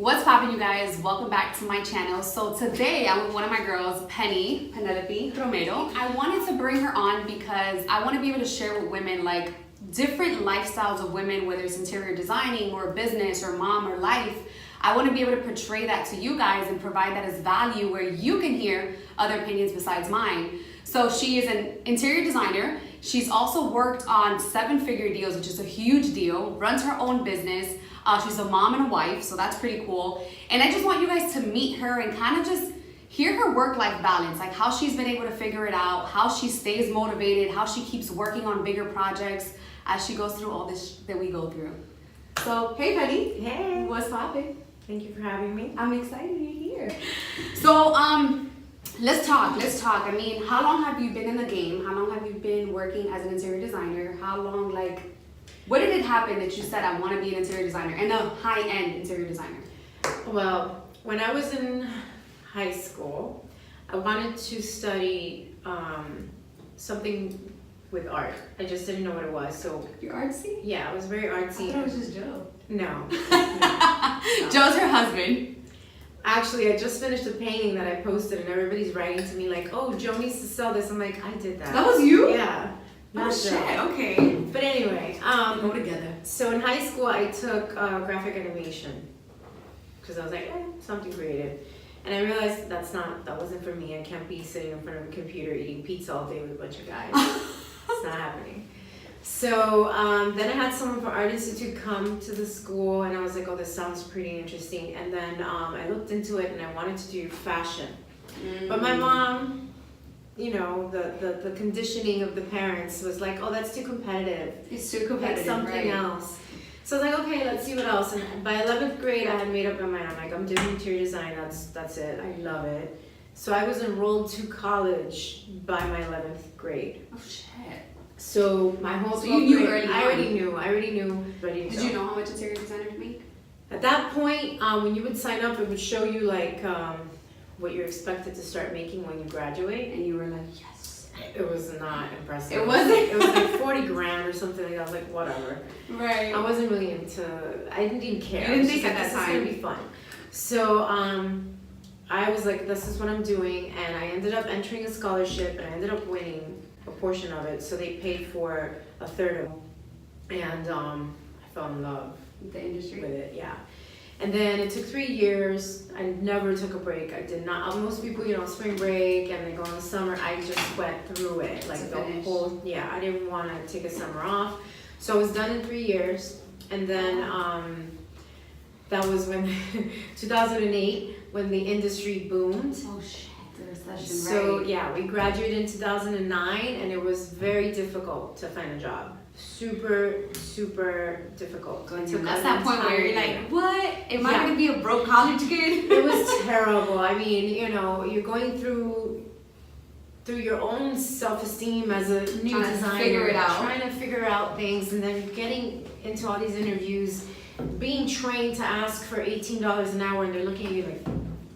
What's poppin', you guys? Welcome back to my channel. So today I'm with one of my girls, Penelope Romero. I wanted to bring her on because I want to be able to share with women like different lifestyles of women, whether it's interior designing or business or mom or life. I want to be able to portray that to you guys and provide that as value where you can hear other opinions besides mine. So she is an interior designer. She's also worked on 7-figure deals, which is a huge deal, runs her own business. She's a mom and a wife, so that's pretty cool. And I just want you guys to meet her and kind of just hear her work-life balance, like how she's been able to figure it out, how she stays motivated, how she keeps working on bigger projects as she goes through all this that we go through. So, hey Penny. Hey. What's poppin'? Thank you for having me. I'm excited you're here. So, let's talk. I mean, how long have you been in the game? How long have you been working as an interior designer? How long, what did it happen that you said, I want to be an interior designer and a high-end interior designer? Well, when I was in high school, I wanted to study something with art. I just didn't know what it was. So You're artsy? yeah, I was very artsy. I thought it was just Joe. No. Joe's her husband. Actually, I just finished a painting that I posted and everybody's writing to me like, oh, Joe needs to sell this. I'm like, I did that. That was you? Yeah. Oh Not shit, Joe. okay. But anyway, Go together. so in high school I took graphic animation because I was like, something creative. And I realized that wasn't for me. I can't be sitting in front of a computer eating pizza all day with a bunch of guys. It's not happening. So then I had someone from Art Institute come to the school and I was like, oh, this sounds pretty interesting. And then I looked into it and I wanted to do fashion. But my mom, you know, the conditioning of the parents was like, oh, that's too competitive. It's too competitive, Like something else. So I was like, okay, let's see what else. And by 11th grade, I had made up my mind. I'm like, I'm doing interior design. That's it. I love it. So I was enrolled to college by my 11th grade. Oh shit. So my whole So you knew grade, early I on. already knew. Ready to Did go. you know how much interior designers make? At that point, when you would sign up, it would show you like what you're expected to start making when you graduate. And you were like, yes. It was not impressive. It wasn't? It was like 40 grand or something like that. I was like, whatever. Right. I wasn't really I didn't even care. You didn't I was think just at like, that this time. is gonna be fun. So I was like, this is what I'm doing, and I ended up entering a scholarship, and I ended up winning a portion of it. So they paid for a third of it, and I fell in love The industry. with it. Yeah. And then it took 3 years. I never took a break. I did not. Most people, you know, spring break and they go in the summer. I just went through it like the finish. whole. Yeah, I didn't want to take a summer off, so I was done in 3 years. And then that was when 2008 when the industry boomed. Oh shit, the recession, So right. yeah, we graduated in 2009, and it was very difficult to find a job. Super difficult. It took That's an that point where entire you're year. like, what? Am I Yeah. gonna be a broke college kid? It was terrible. I mean, you know, you're going through your own self-esteem as a new Trying to designer, figure it out. trying to figure out things, and then getting into all these interviews, being trained to ask for $18 an hour, and they're looking at you like,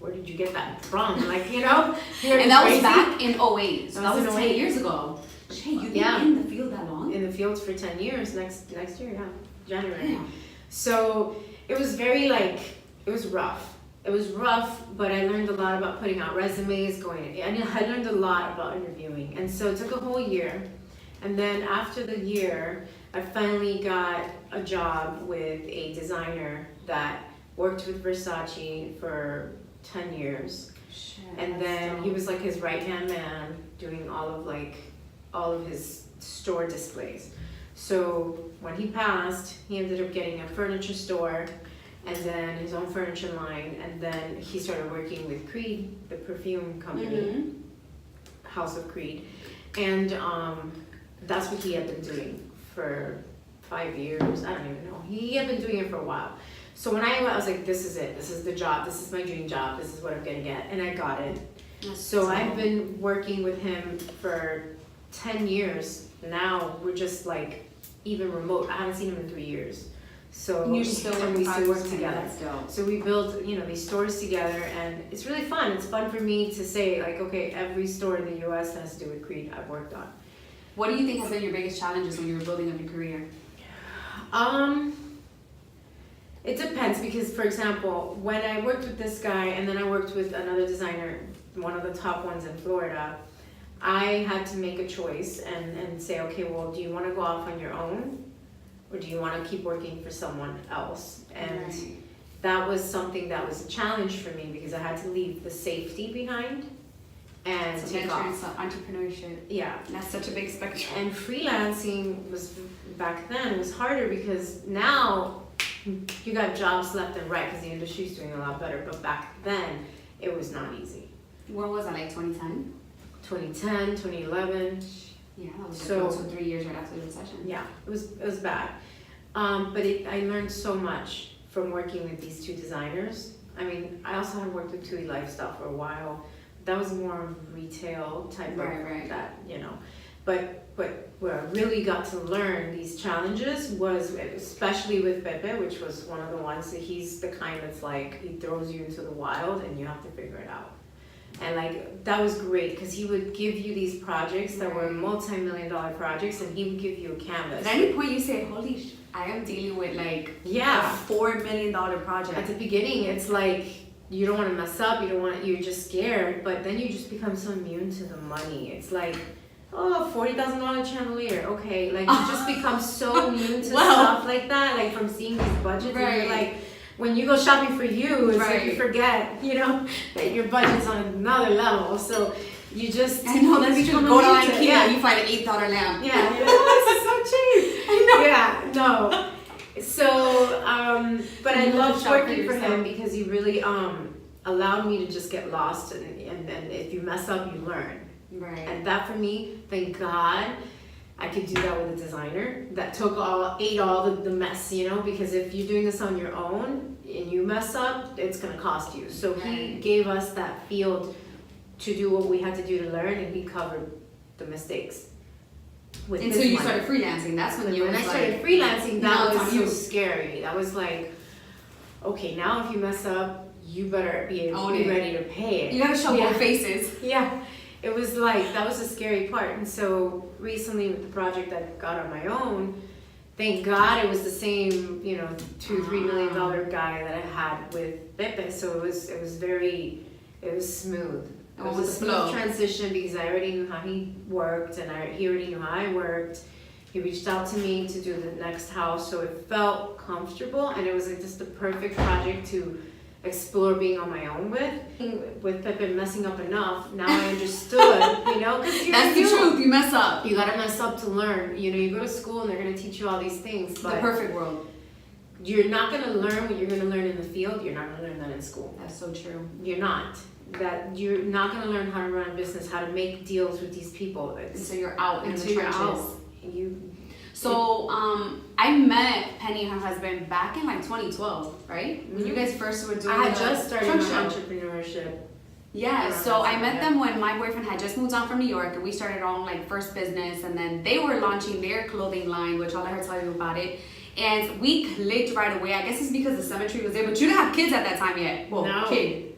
where did you get that from? Like, you know? And that was crazy. back in 08. So that That was was 10 in 08. years ago. Shit, you've been Yeah. in the field that long? In the field for 10 years, next year, yeah, January. Yeah. So it was very it was rough. It was rough, but I learned a lot about putting out resumes, I learned a lot about interviewing. And so it took a whole year. And then after the year, I finally got a job with a designer that worked with Versace for 10 years. Shit, And that's then dope. he was like his right-hand man doing all of his store displays. So when he passed, he ended up getting a furniture store and then his own furniture line, and then he started working with Creed, the perfume company, Mhm. House of Creed. And that's what he had been doing for 5 years. I don't even know. He had been doing it for a while. So when I went, I was like, this is it. This is the job. This is my dream job. This is what I'm gonna get. And I got it. That's So dope. I've been working with him for 10 years. Now we're just even remote. I haven't seen him in 3 years. So And you still and work we still projects work with him. together. That's dope. So we build, these stores together, and it's really fun. It's fun for me to say okay, every store in the US has to do with Creed I've worked on. What do you think has been your biggest challenges when you were building up your career? It depends because, for example, when I worked with this guy and then I worked with another designer, one of the top ones in Florida, I had to make a choice and say, okay, well, do you want to go off on your own or do you want to keep working for someone else? And that was something that was a challenge for me because I had to leave the safety behind and take off. Entrepreneurship. Yeah. That's such a big spectrum. And freelancing was, back then, it was harder because now you got jobs left and right because the industry's doing a lot better. But back then, it was not easy. When was that, like 2010? 2010, 2011. Yeah, that was So 3 years right after the recession. Yeah, it was bad. But I learned so much from working with these two designers. I mean, I also had worked with Tui Lifestyle for a while. That was more retail type of that, you know. But where I really got to learn these challenges was especially with Pepe, which was one of the ones that he's the kind that's like, he throws you into the wild and you have to figure it out. And like, that was great because he would give you these projects that were multi-million-dollar projects and he would give you a canvas. At any point you say, holy I am dealing with like a $4 million project. At the beginning, it's like, you don't want to mess up, you're just scared, but then you just become so immune to the money. It's like, oh, $40,000 chandelier, okay. Like, you just become so immune to stuff like that, like from seeing these budgets. And you're like, when you go shopping for you, it's like you forget, you know, that your budget's on another level. So you just, I know, that's true. Go to IKEA, you find an $8 lamp. Yeah, you're like, oh, this is so cheap. I know. Yeah, no. So, but I loved working for him because he really allowed me to just get lost and if you mess up, you learn. Right. And that for me, thank God, I could do that with a designer that ate all the mess, you know, because if you're doing this on your own and you mess up, it's going to cost you. So he gave us that field to do what we had to do to learn and he covered the mistakes. Until you started freelancing, that's when you. When I started freelancing, that was so scary. That was like, okay, now if you mess up, you better be ready to pay it. You gotta show both faces. Yeah, it was like, that was a scary part. And so recently with the project that I got on my own, thank God it was the same, you know, $2-3 million guy that I had with Pepe. So it was smooth. It was a smooth transition because I already knew how he worked and he already knew how I worked. He reached out to me to do the next house, so it felt comfortable and it was like just the perfect project to explore being on my own with. With Pepe messing up enough, now I understood, you know, because that's the truth. You mess up. You gotta mess up to learn. You know, you go to school and they're gonna teach you all these things, but the perfect world. You're not gonna learn what you're gonna learn in the field. You're not gonna learn that in school. That's so true. You're not. That you're not going to learn how to run a business, how to make deals with these people. So you're out in the trenches. So I met Penny and her husband back in like 2012, right? When you guys first were doing I had just started my entrepreneurship. Yeah, so I met them when my boyfriend had just moved on from New York and we started our own like first business and then they were launching their clothing line, which I'll let her tell you about it. And we clicked right away. I guess it's because the cemetery was there, but you didn't have kids at that time yet. Well, no. Kid.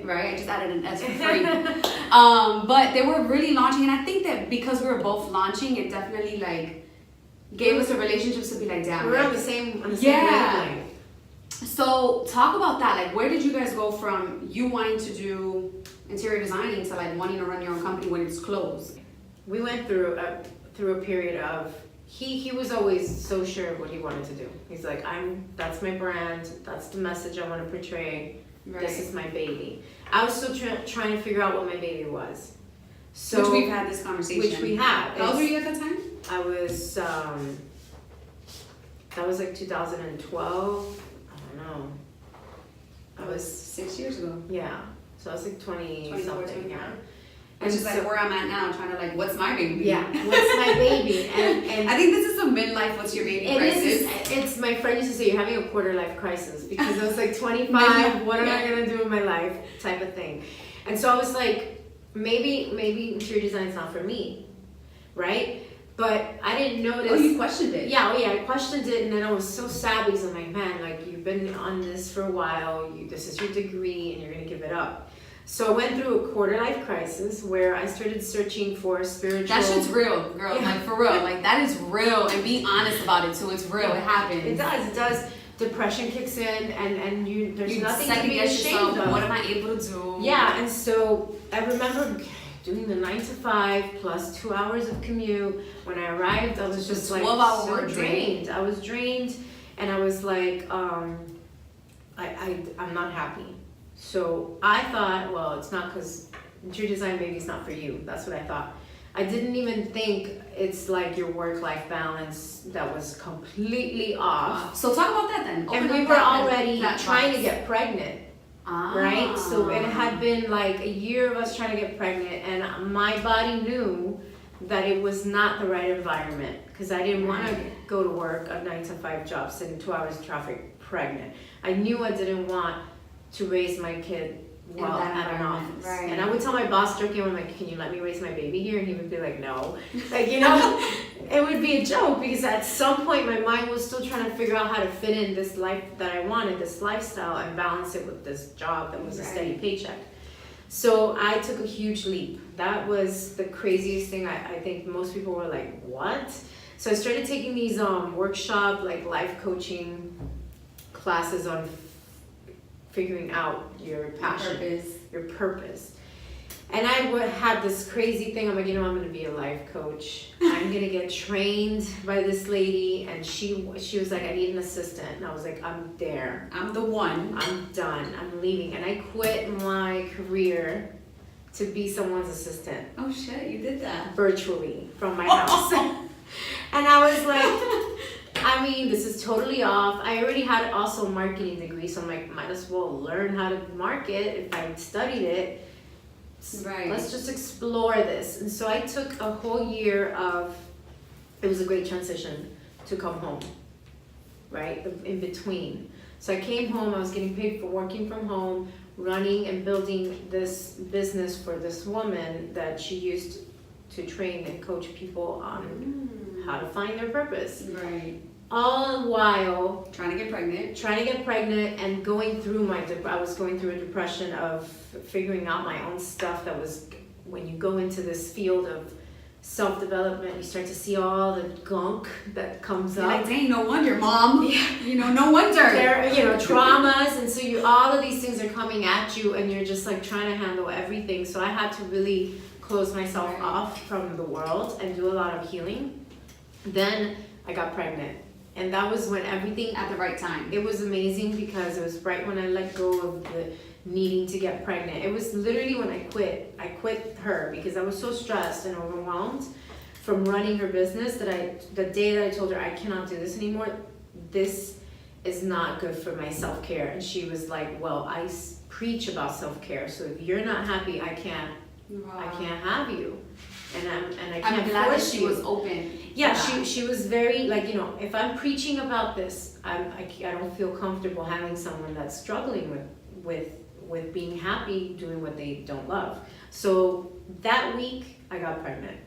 Right, I just added an S for free. But they were really launching, and I think that because we were both launching, it definitely like gave us a relationship to be like, damn. We're on the same wavelength. So talk about that. Like, where did you guys go from you wanting to do interior designing to like wanting to run your own company when it's closed? We went through a period of he was always so sure of what he wanted to do. He's like, that's my brand. That's the message I want to portray. Right. This is my baby. I was still trying to figure out what my baby was. So, which we've had this conversation. Which we have. How old were you at that time? I was, that was like 2012. I don't know. That was 6 years ago. Yeah. So I was like 20 something. Yeah. Which is like where I'm at now, trying to like, what's my baby? Yeah, what's my baby? And I think this is a midlife, what's your baby crisis? It's my friend used to say, you're having a quarter life crisis because I was like 25, what am I going to do with my life type of thing. And so I was like, maybe interior design is not for me, right? But I didn't notice. Oh, you questioned it? Yeah, I questioned it, and then I was so sad because I'm like, man, like you've been on this for a while, this is your degree, and you're going to give it up. So I went through a quarter life crisis where I started searching for spiritual. That shit's real, girl. Yeah. Like for real. Like that is real, and be honest about it too. It's real. It happens. It does. depression kicks in, and there's nothing to second be guess ashamed yourself, of. what am I able to do? Yeah, and so I remember doing the 9 to 5 plus 2 hours of commute. When I arrived, I was just like 12-hour so work day. drained. I was drained, and I was like, I'm not happy. So I thought, well, it's not because interior design maybe it's not for you. That's what I thought. I didn't even think it's like your work-life balance that was completely off. So talk about that then. And we were already trying to get pregnant. Ah. Right? So it had been like a year of us trying to get pregnant, and my body knew that it was not the right environment because I didn't want to go to work a 9 to 5 job, sitting 2 hours in traffic pregnant. I knew I didn't want to raise my kid while at an office. Right. And I would tell my boss joking, I'm like, can you let me raise my baby here? And he would be like, no. Like, you know, it would be a joke because at some point my mind was still trying to figure out how to fit in this life that I wanted, this lifestyle, and balance it with this job that was a steady paycheck. So I took a huge leap. That was the craziest thing. I think most people were like, what? So I started taking these workshop, like life coaching classes on figuring out your passion, your purpose. And I had this crazy thing. I'm like, you know, I'm going to be a life coach. I'm going to get trained by this lady. And she was like, I need an assistant. And I was like, I'm there. I'm the one. I'm done. I'm leaving. And I quit my career to be someone's assistant. Oh shit, you did that. Virtually from my house. And I was like, I mean, this is totally off. I already had also a marketing degree, so I'm like, might as well learn how to market if I studied it. Right. Let's just explore this. And so I took a whole year of, it was a great transition to come home, right? In between. So I came home, I was getting paid for working from home, running and building this business for this woman that she used to train and coach people on how to find their purpose. Right. All while trying to get pregnant and going through I was going through a depression of figuring out my own stuff. That was when you go into this field of self-development, you start to see all the gunk that comes up. Like, dang, no wonder, mom. Yeah. You know, no wonder. There, you know, traumas, and so all of these things are coming at you, and you're just like trying to handle everything. So I had to really close myself off from the world and do a lot of healing. Then I got pregnant. And that was when everything... At the right time. It was amazing because it was right when I let go of the needing to get pregnant. It was literally when I quit. I quit her because I was so stressed and overwhelmed from running her business that the day that I told her, I cannot do this anymore, this is not good for my self-care. And she was like, well, I preach about self-care. So if you're not happy, I can't have you. And I can't I'm glad force that she was open. Yeah, she was very like, you know, if I'm preaching about this, I don't feel comfortable having someone that's struggling with being happy doing what they don't love. So that week I got pregnant.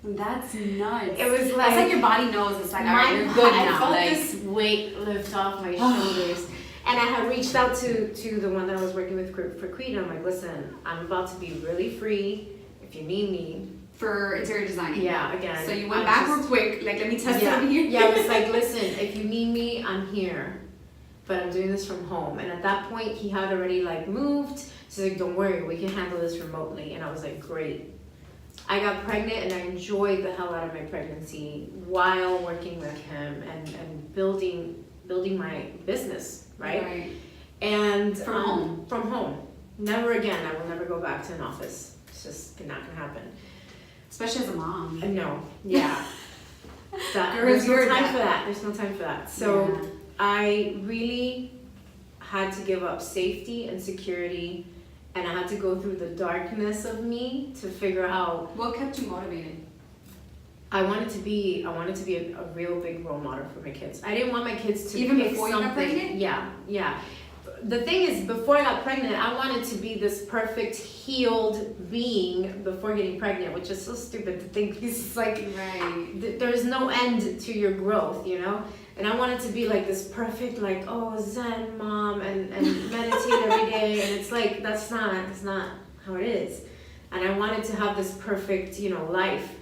That's nuts. It was like, that's like your body knows it's like, all right, you're good now. I felt this weight lift off my shoulders. And I had reached out to the one that I was working with for Creed. I'm like, listen, I'm about to be really free. If you need me. For interior design. Yeah, again. So you went back real quick, like, let me test it over here. Yeah, I was like, listen, if you need me, I'm here. But I'm doing this from home. And at that point, he had already like moved. So he's like, don't worry, we can handle this remotely. And I was like, great. I got pregnant and I enjoyed the hell out of my pregnancy while working with him and building my business, right? And from home. Never again. I will never go back to an office. It's just not gonna happen. Especially as a mom. No. Yeah. There's no time for that. There's no time for that. So I really had to give up safety and security, and I had to go through the darkness of me to figure out what kept you motivated. I wanted to be a real big role model for my kids. I didn't want my kids to even pick before something. You got pregnant? Yeah. The thing is, before I got pregnant, I wanted to be this perfect healed being before getting pregnant, which is so stupid to think. It's like, there's no end to your growth, you know? And I wanted to be like this perfect, like, oh, Zen mom and meditate every day. And it's like, that's not how it is. And I wanted to have this perfect, you know, life.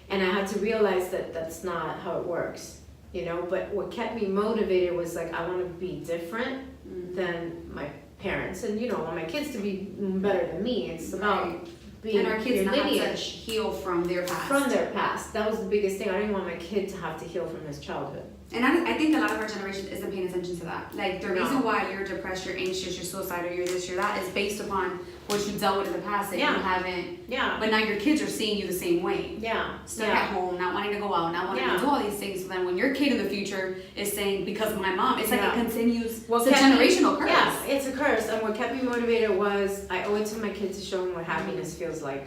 And I had to realize that that's not how it works. you know. But what kept me motivated was like, I want to be different than my parents, and you know, I want my kids to be better than me. It's about being and our kids not lineage. have to heal from their past. From their past. That was the biggest thing. I didn't want my kid to have to heal from his childhood. And I think a lot of our generation isn't paying attention to that. Like, the reason why you're depressed, you're anxious, you're suicidal, you're this, you're that, is based upon what you dealt with in the past that you haven't. Yeah. But now your kids are seeing you the same way. Yeah. Stuck at home, not wanting to go out, not wanting to do all these things. So then when your kid in the future is saying, because of my mom, it's like it continues. It's a generational curse. Yeah, it's a curse. And what kept me motivated was I owe it to my kids to show them what happiness feels like.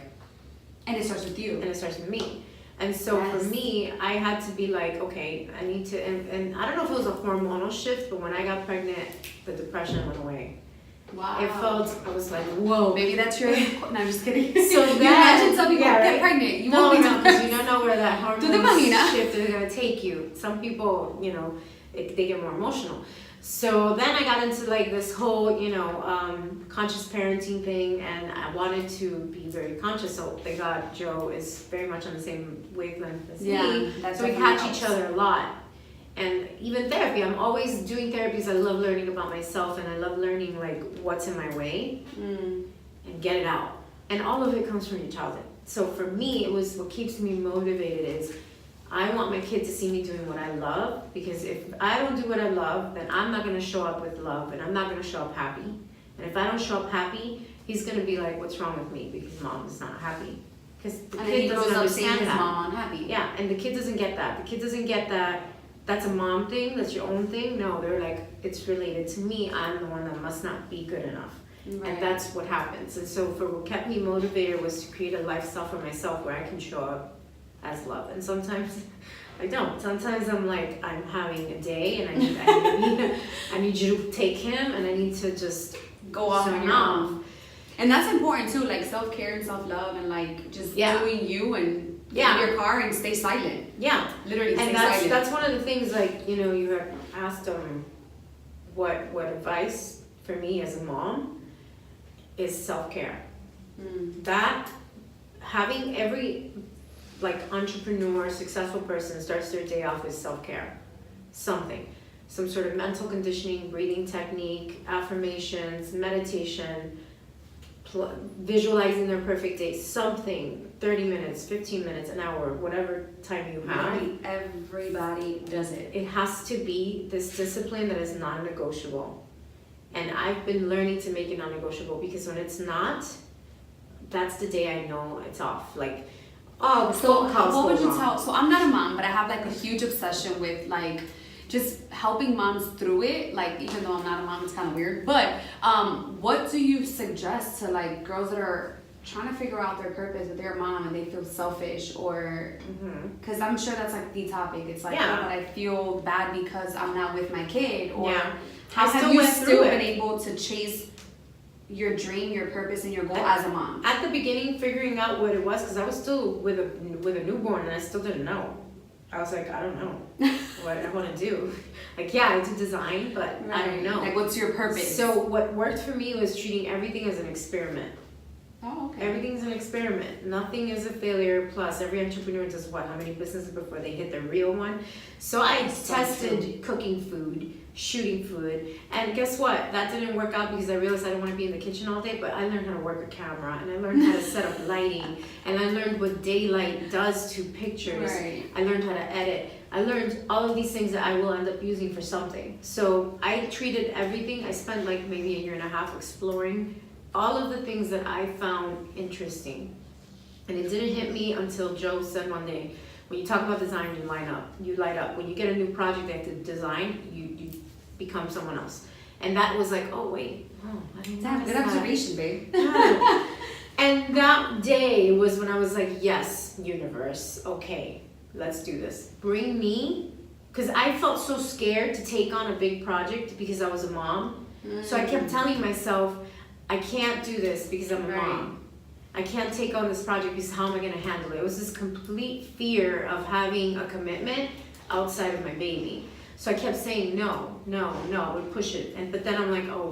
And it starts with you. And it starts with me. And so for me, I had to be like, okay, I need to, and I don't know if it was a hormonal shift, but when I got pregnant, the depression went away. Wow. It felt, I was like, whoa. Maybe that's your, no, I'm just kidding. So you imagine some people get pregnant. You won't be because you don't know where that hormone shift is going to take you. Some people, you know, they get more emotional. So then I got into like this whole, you know, conscious parenting thing, and I wanted to be very conscious. So thank God Joe is very much on the same wavelength as me. So we catch each other a lot. And even therapy, I'm always doing therapies. I love learning about myself, and I love learning like what's in my way and get it out. And all of it comes from your childhood. So for me, it was what keeps me motivated is I want my kid to see me doing what I love, because if I don't do what I love, then I'm not going to show up with love, and I'm not going to show up happy. And if I don't show up happy, he's going to be like, what's wrong with me? Because mom is not happy. Because the kid doesn't understand his that. Mom unhappy. Yeah, and the kid doesn't get that. The kid doesn't get that that's a mom thing, that's your own thing. No, they're like, it's related to me. I'm the one that must not be good enough. Right. And that's what happens. And so for what kept me motivated was to create a lifestyle for myself where I can show up as love. And sometimes I don't. Sometimes I'm like, I'm having a day and I need you to take him, and I need to just go off on your own. And that's important too, like self-care and self-love, and like just doing you, and get in your car and stay silent. Yeah. Literally stay silent. And that's one of the things, like, you know, you have asked what advice for me as a mom is self-care. That having every like entrepreneur, successful person starts their day off with self-care. Something. Some sort of mental conditioning, breathing technique, affirmations, meditation, visualizing their perfect day, something, 30 minutes, 15 minutes, an hour, whatever time you have. Everybody does it. It has to be this discipline that is non-negotiable. And I've been learning to make it non-negotiable, because when it's not, that's the day I know it's off. Like, oh, so what would you tell? So I'm not a mom, but I have like a huge obsession with like just helping moms through it. Like, even though I'm not a mom, it's kind of weird. But what do you suggest to like girls that are trying to figure out their purpose with their mom and they feel selfish, or because I'm sure that's like the topic. It's like, oh, but I feel bad because I'm not with my kid, or how have you still been able to chase your dream, your purpose, and your goal as a mom? At the beginning, figuring out what it was, because I was still with a newborn, and I still didn't know. I was like, I don't know what I want to do. Like, yeah, I do design, but I don't know. Like, what's your purpose? So what worked for me was treating everything as an experiment. Oh, okay. Everything's an experiment. Nothing is a failure. Plus, every entrepreneur does what? How many businesses before they hit the real one? So I tested cooking food, shooting food, and guess what? That didn't work out because I realized I didn't want to be in the kitchen all day, but I learned how to work a camera, and I learned how to set up lighting, and I learned what daylight does to pictures. Right. I learned how to edit. I learned all of these things that I will end up using for something. So I treated everything. I spent like maybe a year and a half exploring all of the things that I found interesting. And it didn't hit me until Joe said one day, when you talk about design, you light up. When you get a new project that you have to design, you become someone else. And that was like, oh wait, I didn't know. Good observation, babe. Yeah. And that day was when I was like, yes, universe, okay, let's do this. Bring me, because I felt so scared to take on a big project because I was a mom. So I kept telling myself, I can't do this because I'm a mom. I can't take on this project because how am I going to handle it? It was this complete fear of having a commitment outside of my baby. So I kept saying no, I would push it. But then I'm like, oh,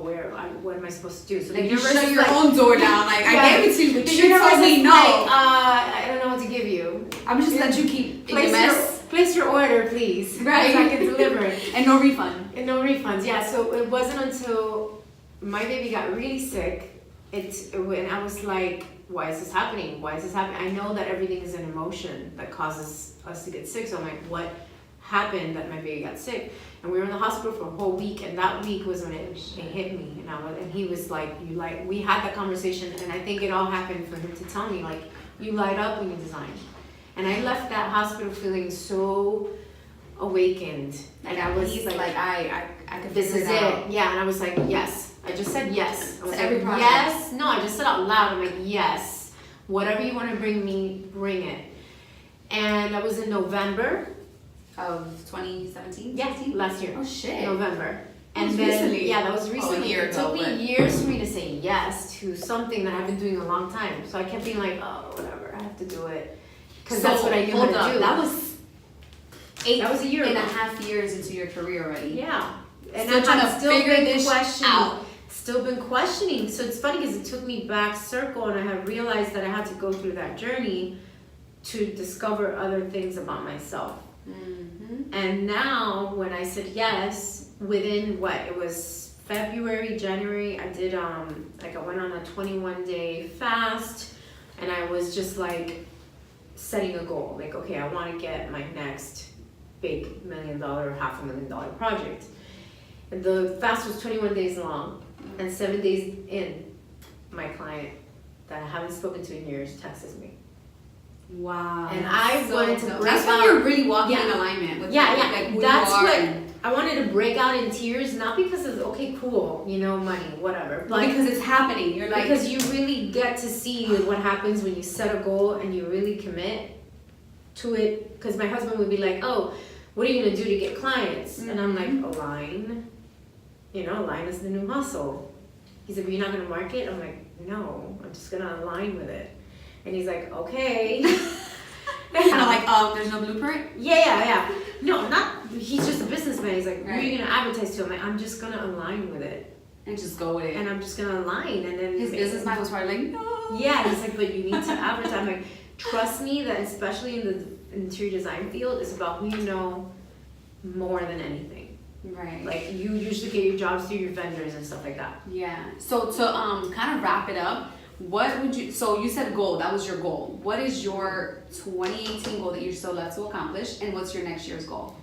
what am I supposed to do? So like you shut your own door down. Like, I gave it to you, but you told me no. Like, I don't know what to give you. I'm just let you keep in your mess. place your order, please. Right. So I can deliver it. And no refund. And no refunds, yeah. So it wasn't until my baby got really sick, when I was like, why is this happening? Why is this happening? I know that everything is an emotion that causes us to get sick. So I'm like, what happened that my baby got sick? And we were in the hospital for a whole week, and that week was when it hit me. And he was like, we had that conversation, and I think it all happened for him to tell me, like, you light up when you design. And I left that hospital feeling so awakened. Like I was he's like I could this figure is it out. it. Yeah, and I was like, yes. I just said yes. I was To every like, project. yes. No, I just said out loud. I'm like, yes. Whatever you want to bring me, bring it. And that was in November. Of 2017? Yeah, 16? last year. Oh shit. November. That was And then, recently. yeah, that was recently. A year It took ago, me years for me to say yes to something that I've been doing a long time. So I kept being like, oh, whatever, I have to do it. Because that's what I knew how to do. That was That was a year and ago. a half years into your career already. Yeah. And Still trying to I've still figure been this questioning. out. Still been questioning. So it's funny because it took me back circle, and I have realized that I had to go through that journey to discover other things about myself. Mm-hmm. And now when I said yes, within it was February, January, I did I went on a 21-day fast, and I was just like setting a goal. Like, okay, I want to get my next big $1 million or $500,000 project. And the fast was 21 days long, and 7 days in, my client that I haven't spoken to in years texted me. Wow. And I wanted to break That's when out. you're really walking in Yeah. alignment with Yeah, like who that's you are. what And I wanted to break out in tears, not because of okay, cool, money, whatever, but because it's happening. You're like, because you really get to see what happens when you set a goal and you really commit to it. Because my husband would be like, oh, what are you gonna do to get clients? And I'm like, align. Align is the new hustle. He said, but you're not gonna market? I'm like, no, I'm just gonna align with it. And he's like, okay. and I'm like, there's no blueprint. Yeah. No, he's just a businessman. He's like, Right. who are you gonna advertise to? I'm like, I'm just gonna align with it. And just go with it. And I'm just gonna align. And then His business mind was probably like, no. Yeah, he's like, but you need to advertise. I'm like, trust me that especially in the interior design field, it's about who you know more than anything. Right. Like, you usually get your jobs through your vendors and stuff like that. Yeah. So to kind of wrap it up, what would you? So you said goal. That was your goal. What is your 2018 goal that you're still left to accomplish, and what's your next year's goal?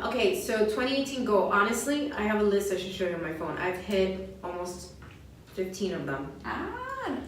Okay, so 2018 goal. Honestly, I have a list I should show you on my phone. I've hit almost 15 of them.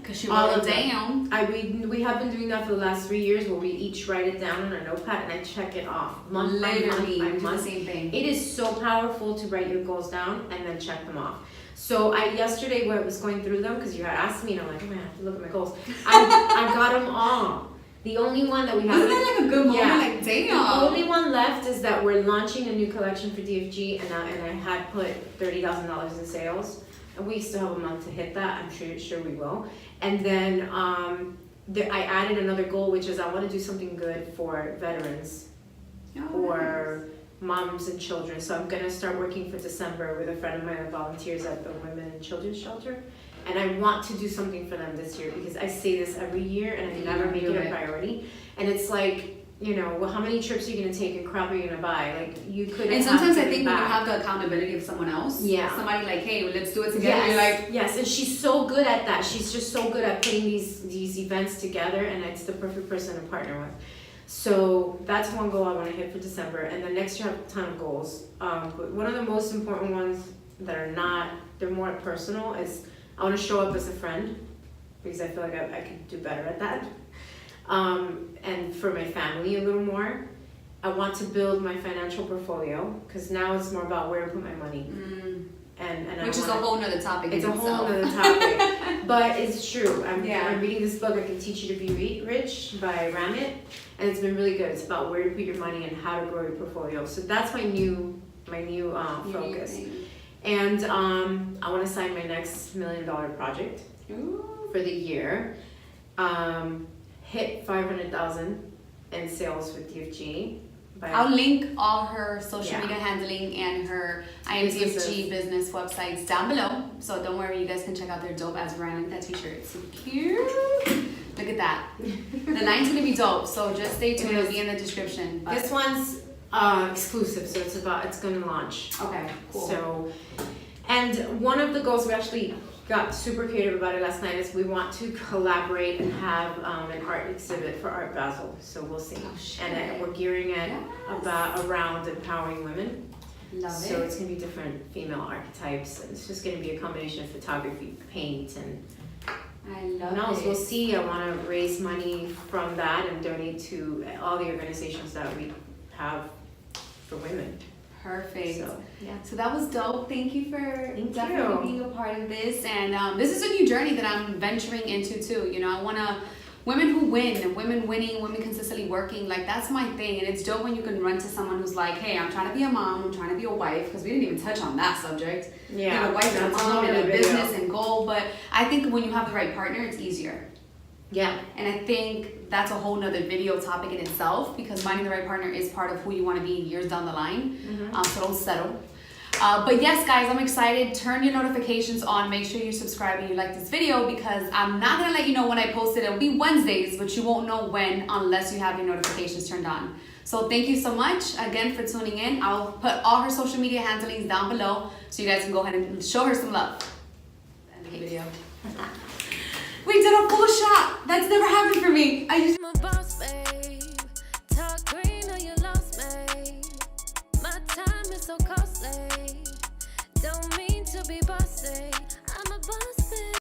Because you All wrote of it them. down. We have been doing that for the last 3 years, where we each write it down on a notepad and I check it off month by Literally, month by do the month. same thing. It is so powerful to write your goals down and then check them off. So yesterday when I was going through them, because you had asked me, and I'm like, oh man, I have to look at my goals. I got them all. The only one that we haven't. Wasn't that like a good moment? Yeah. Like, damn. The only one left is that we're launching a new collection for DFG, and I had put $30,000 in sales. And we still have a month to hit that. I'm sure we will. And then I added another goal, which is I want to do something good for veterans or moms and children. So I'm gonna start working for December with a friend of mine that volunteers at the Women and Children's Shelter. And I want to do something for them this year, because I say this every year and I never make it a priority. And it's like, well, how many trips are you gonna take and crap are you gonna buy? Like, you could. And sometimes I think when you have the accountability of someone else, somebody like, hey, let's do it together. Yes, you're like, yes, and she's so good at that. She's just so good at putting these events together, and it's the perfect person to partner with. So that's one goal I want to hit for December, and then next year I have a ton of goals. But one of the most important ones that they're more personal, is I want to show up as a friend, because I feel like I could do better at that. And for my family a little more. I want to build my financial portfolio, because now it's more about where to put my money. And which is a whole nother topic. It's a whole nother topic, but it's true. I'm reading this book, I Can Teach You to Be Rich by Ramit, and it's been really good. It's about where to put your money and how to grow your portfolio. So that's my new focus. And I want to sign my next $1 million project for the year. Hit 500,000 in sales with DFG. I'll link all her social media handling and her IMDFG business websites down below. So don't worry, you guys can check out their dope ass brand. Look at that t-shirt. It's so cute. Look Look at that. The 9's gonna be dope, so just stay tuned. It'll be in the description. But. This one's exclusive, so it's gonna launch. Okay, cool. So, and one of the goals we actually got super creative about it last night is we want to collaborate and have an art exhibit for Art Basel. So we'll see. Oh, and we're gearing it around empowering women. Love so it. It's gonna be different female archetypes, and it's just gonna be a combination of photography, paint, and I love it. We'll see. I want to raise money from that and donate to all the organizations that we have for women. Perfect. So, yeah. So that was dope. Thank you for definitely you. being a part of this. And this is a new journey that I'm venturing into too. You know, I want to, women who win and women winning, women consistently working, like that's my thing. And it's dope when you can run to someone who's like, hey, I'm trying to be a mom, I'm trying to be a wife, because we didn't even touch on that subject. Yeah. Being a wife and a That's mom and a another video. business and goal. But I think when you have the right partner, it's easier. Yeah. And I think that's a whole nother video topic in itself, because finding the right partner is part of who you want to be years down the line. So don't settle. But yes, guys, I'm excited. Turn your notifications on. Make sure you subscribe and you like this video, because I'm not going to let you know when I post it. It'll be Wednesdays, but you won't know when unless you have your notifications turned on. So thank you so much again for tuning in. I'll put all her social media handlings down below so you guys can go ahead and show her some love. End the video. We did a full shot. That's never happened for me. I usually